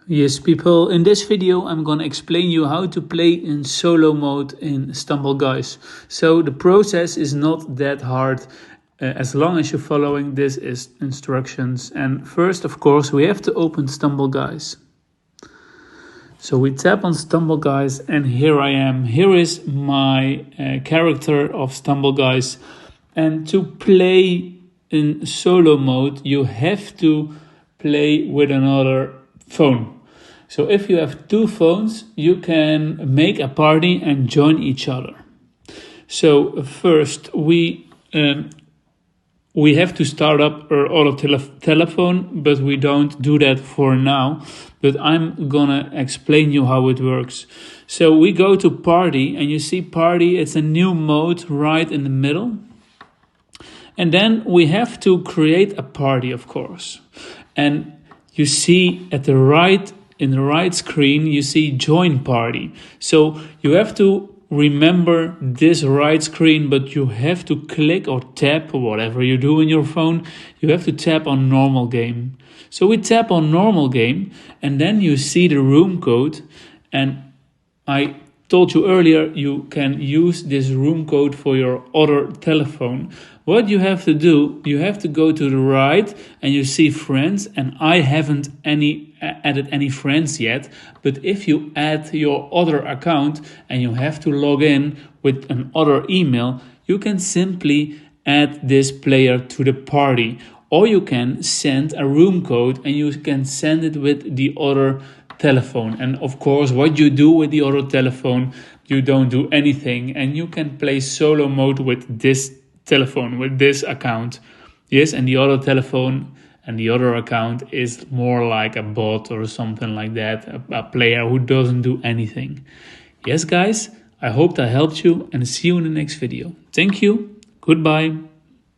Yes, people, in this video I'm gonna explain you how to play in solo mode in Stumble Guys. So the process is not that hard as long as you're following these instructions. And first, of course, we have to open Stumble Guys. So we tap on Stumble Guys and here I am. Here is my character of Stumble Guys. And to play in solo mode, you have to play with another phone. So if you have two phones, you can make a party and join each other. So first we have to start up our other telephone, but we don't do that for now. But I'm gonna explain you how it works. So we go to party and you see party, it's a new mode right in the middle. And then we have to create a party, of course. And you see at the right, in the right screen, you see join party. So you have to remember this right screen, but you have to click or tap, or whatever you do in your phone, you have to tap on normal game. So we tap on normal game and then you see the room code. And I told you earlier, you can use this room code for your other telephone. What you have to do, you have to go to the right and you see friends, and I haven't added any friends yet. But if you add your other account and you have to log in with an other email, you can simply add this player to the party. Or you can send a room code and you can send it with the other telephone. And of course, what you do with the other telephone, you don't do anything, and you can play solo mode with this telephone, with this account. Yes, and the other telephone and the other account is more like a bot or something like that, a player who doesn't do anything. Yes, guys, I hope that helped you, and see you in the next video. Thank you. Goodbye.